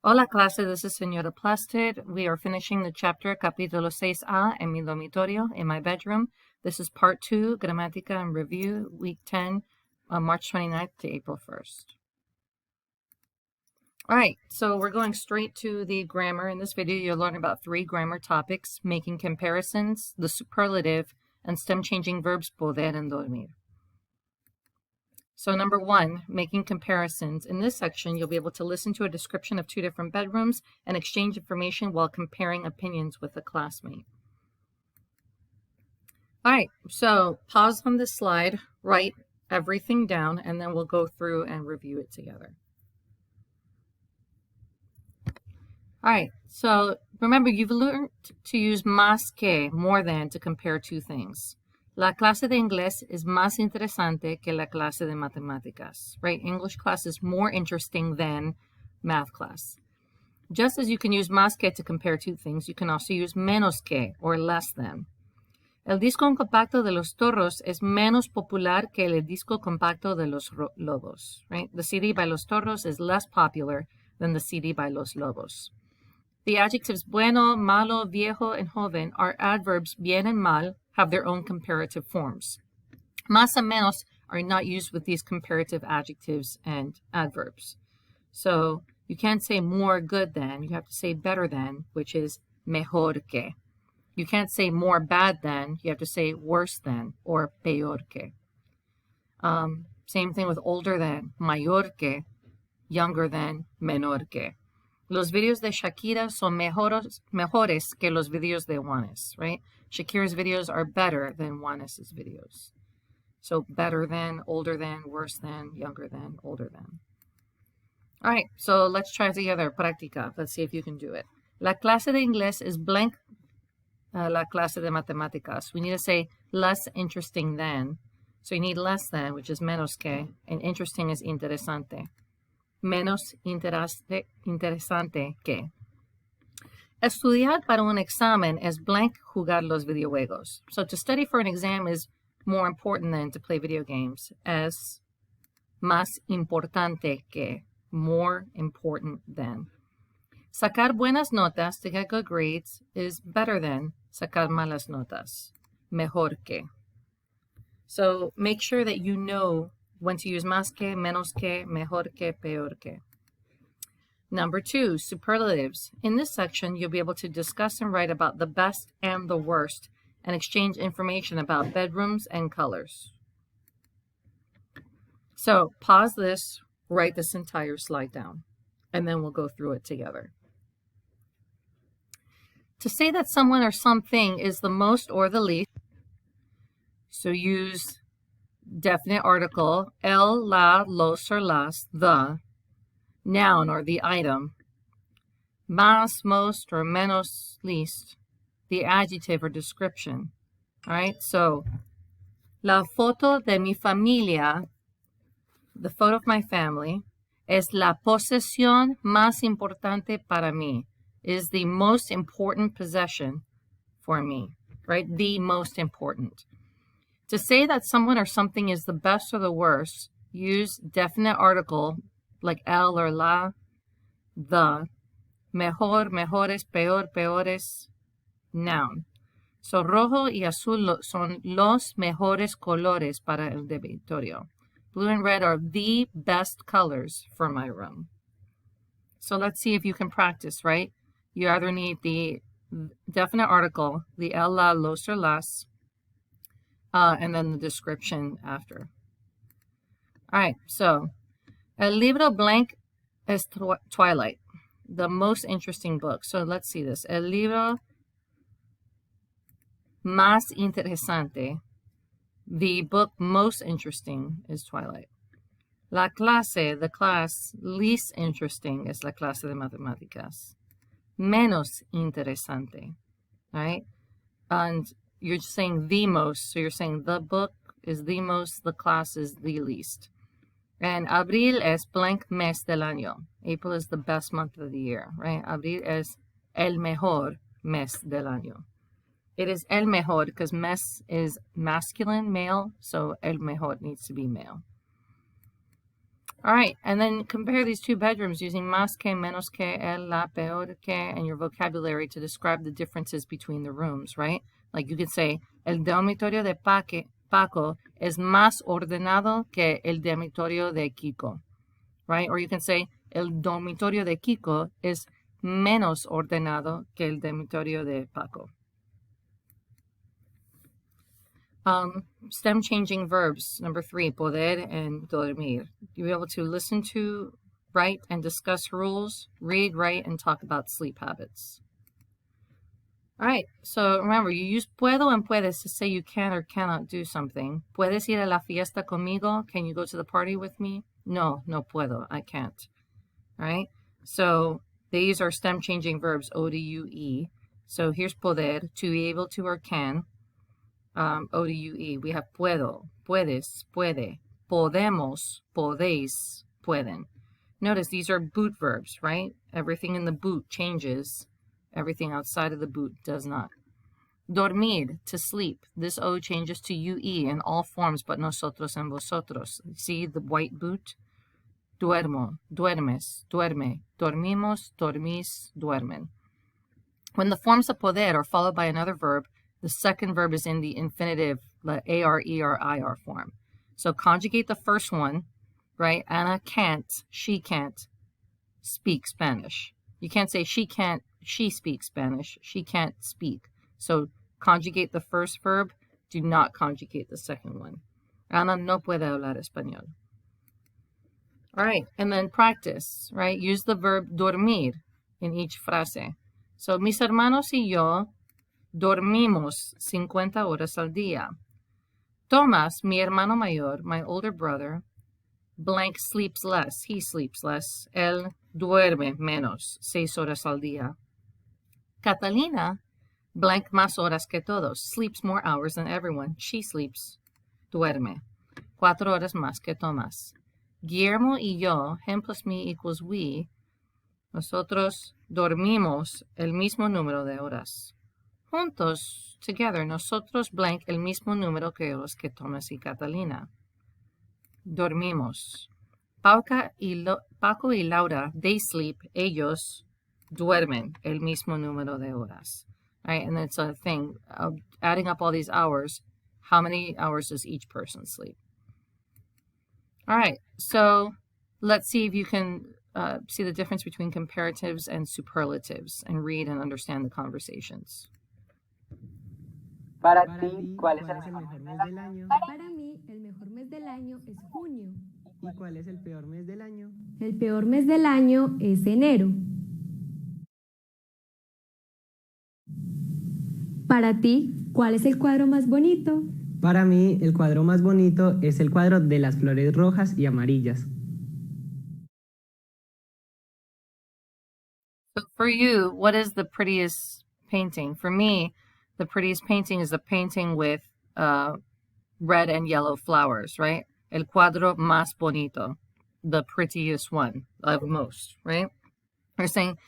Hola clase, this is Señora Plasted. We are finishing the chapter capítulo 6A en mi dormitorio, in my bedroom. This is part 2, Gramática and Review, week 10, March 29th to April 1st. All right, so we're going straight to the grammar. In this video, you'll learn about 3 grammar topics: making comparisons, the superlative, and stem-changing verbs poder and dormir. So number 1, making comparisons. In this section, you'll be able to listen to a description of 2 different bedrooms and exchange information while comparing opinions with a classmate. All right, so pause on this slide, write everything down, and then we'll go through and review it together. All right, so remember, you've learned to use más que, more than, to compare 2 things. La clase de inglés es más interesante que la clase de matemáticas, right? English class is more interesting than math class. Just as you can use más que to compare 2 things, you can also use menos que, or less than. El disco compacto de los Toros es menos popular que el disco compacto de los Lobos, right? The CD by los Toros is less popular than the CD by los Lobos. The adjectives bueno, malo, viejo, and joven are adverbs bien and mal, have their own comparative forms. Más and menos are not used with these comparative adjectives and adverbs. So you can't say more good than, you have to say better than, which is mejor que. You can't say more bad than, you have to say worse than, or peor que. Same thing with older than, mayor que, younger than, menor que. Los videos de Shakira son mejores que los videos de Juanes, right? Shakira's videos are better than Juanes' videos. So better than, older than, worse than, younger than, older than. All right, so let's try together. Práctica. Let's see if you can do it. La clase de inglés es blank. La clase de matemáticas. We need to say less interesting than. So you need less than, which is menos que, and interesting is interesante. Menos interesante que. Estudiar para un examen es blank jugar los videojuegos. So to study for an exam is more important than to play video games. Es más importante que. More important than. Sacar buenas notas, to get good grades, is better than sacar malas notas. Mejor que. So make sure that you know when to use más que, menos que, mejor que, peor que. Number 2, superlatives. In this section, you'll be able to discuss and write about the best and the worst and exchange information about bedrooms and colors. So pause this, write this entire slide down, and then we'll go through it together. To say that someone or something is the most or the least, so use definite article, el, la, los, or las, the, noun or the item, más, most, or menos, least, the adjective or description. All right, so la foto de mi familia, the photo of my family, es la posesión más importante para mí, is the most important possession for me, right? The most important. To say that someone or something is the best or the worst, use definite article like el or la, the, mejor, mejores, peor, peores, noun. So rojo y azul son los mejores colores para el dormitorio. Blue and red are the best colors for my room. So let's see if you can practice, right? You either need the definite article, the el, la, los, or las, and then the description after. All right, so El libro blank es Twilight, the most interesting book. So let's see this. El libro más interesante, the book most interesting, is Twilight. La clase, the class least interesting, is la clase de matemáticas. Menos interesante, right? And you're saying the most, so you're saying the book is the most, the class is the least. And abril es blank mes del año. April is the best month of the year, right? Abril es el mejor mes del año. It is el mejor because mes is masculine, male, so el mejor needs to be male. All right, and then compare these two bedrooms using más que, menos que, el, la, peor que, and your vocabulary to describe the differences between the rooms, right? Like you could say, el dormitorio de Paco es más ordenado que el dormitorio de Kiko, right? Or you can say, el dormitorio de Kiko es menos ordenado que el dormitorio de Paco. Stem changing verbs, number 3, poder and dormir. You'll be able to listen to, write, and discuss rules, read, write, and talk about sleep habits. All right, so remember, you use puedo and puedes to say you can or cannot do something. ¿Puedes ir a la fiesta conmigo? Can you go to the party with me? No, no puedo, I can't. All right, so these are stem changing verbs, O-D-U-E. So here's poder, to be able to or can. O-D-U-E. We have puedo, puedes, puede, podemos, podéis, pueden. Notice these are boot verbs, right? Everything in the boot changes. Everything outside of the boot does not. Dormir, to sleep. This O changes to UE in all forms but nosotros and vosotros. See the white boot? Duermo, duermes, duerme, dormimos, dormís, duermen. When the forms of poder are followed by another verb, the second verb is in the infinitive, the A-R-E-R-I-R form. So conjugate the first one, right? Ana can't, she can't speak Spanish. You can't say she can't, she speaks Spanish. She can't speak. So conjugate the first verb. Do not conjugate the second one. Ana no puede hablar español. All right, and then practice, right? Use the verb dormir in each frase. So, mis hermanos y yo dormimos 50 horas al día. Tomás, mi hermano mayor, my older brother, blank sleeps less. He sleeps less. Él duerme menos, 6 horas al día. Catalina, blank más horas que todos, sleeps more hours than everyone. She sleeps, duerme, 4 horas más que Tomás. Guillermo y yo, him plus me equals we, nosotros dormimos el mismo número de horas. Juntos, together, nosotros blank el mismo número que horas que Tomás y Catalina. Dormimos. Paco y Laura, they sleep, ellos duermen el mismo número de horas. Right? And it's a thing of adding up all these hours. How many hours does each person sleep? All right, so let's see if you can see the difference between comparatives and superlatives and read and understand the conversations. Para ti, ¿cuál es el mejor mes del año? Para mí, el mejor mes del año es junio. ¿Y cuál es el peor mes del año? El peor mes del año es enero. Para ti, ¿cuál es el cuadro más bonito? Para mí, el cuadro más bonito es el cuadro de las flores rojas y amarillas. So for you, what is the prettiest painting? For me, the prettiest painting is the painting with red and yellow flowers, right? El cuadro más bonito, the prettiest one of most, right? We're saying,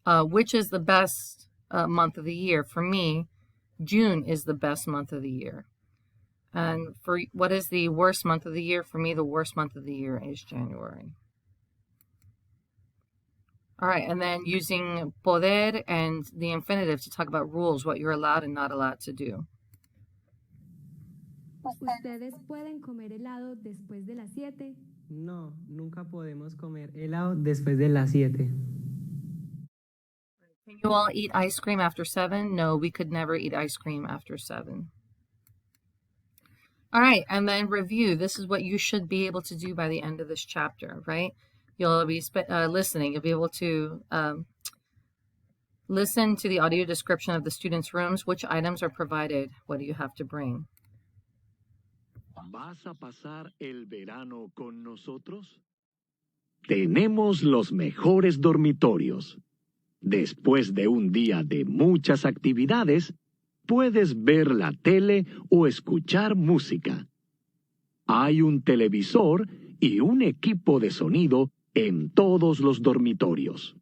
which is the best month of the year? For me, June is the best month of the year. And for what is the worst month of the year? For me, the worst month of the year is January. All right, and then using poder and the infinitive to talk about rules, what you're allowed and not allowed to do. ¿Ustedes pueden comer helado después de las 7? No, nunca podemos comer helado después de las 7. Can you all eat ice cream after 7? No, we could never eat ice cream after 7. All right, and then review. This is what you should be able to do by the end of this chapter, right? You'll be listening. You'll be able to listen to the audio description of the students' rooms. Which items are provided? What do you have to bring? ¿Vas a pasar el verano con nosotros? Tenemos los mejores dormitorios. Después de un día de muchas actividades, puedes ver la tele o escuchar música. Hay un televisor y un equipo de sonido en todos los dormitorios.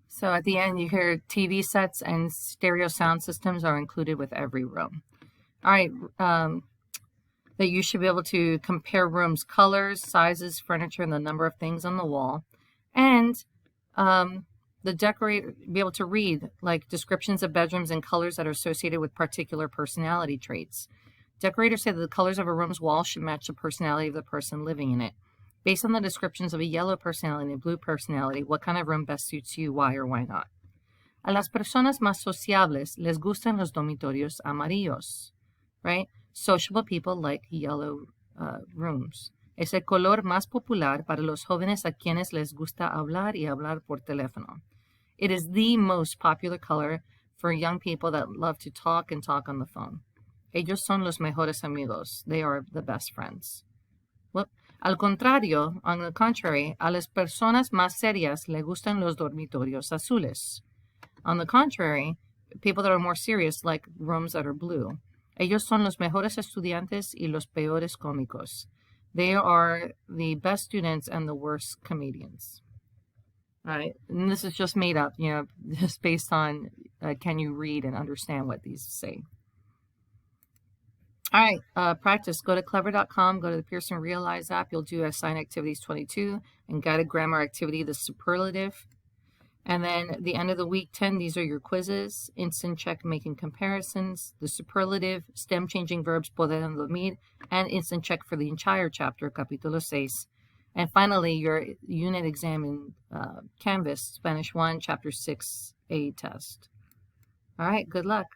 So at the end, you hear TV sets and stereo sound systems are included with every room. All right, that you should be able to compare rooms' colors, sizes, furniture, and the number of things on the wall. And the decorator be able to read like descriptions of bedrooms and colors that are associated with particular personality traits. Decorators say that the colors of a room's wall should match the personality of the person living in it. Based on the descriptions of a yellow personality and a blue personality, what kind of room best suits you, why or why not? A las personas más sociables les gustan los dormitorios amarillos, right? Sociable people like yellow rooms. Es el color más popular para los jóvenes a quienes les gusta hablar y hablar por teléfono. It is the most popular color for young people that love to talk and talk on the phone. Ellos son los mejores amigos. They are the best friends. Well, al contrario, on the contrary, a las personas más serias le gustan los dormitorios azules. On the contrary, people that are more serious like rooms that are blue. Ellos son los mejores estudiantes y los peores cómicos. They are the best students and the worst comedians. All right, and this is just made up, just based on can you read and understand what these say. All right, practice. Go to clever.com, go to the Pearson Realize app. You'll do Assigned Activities 22 and Guided Grammar Activity, the superlative. And then at the end of the week 10, these are your quizzes. Instant check making comparisons, the superlative, stem changing verbs, poder and dormir, and instant check for the entire chapter, capítulo 6. And finally, your unit exam in Canvas, Spanish 1, Chapter 6A test. All right, good luck.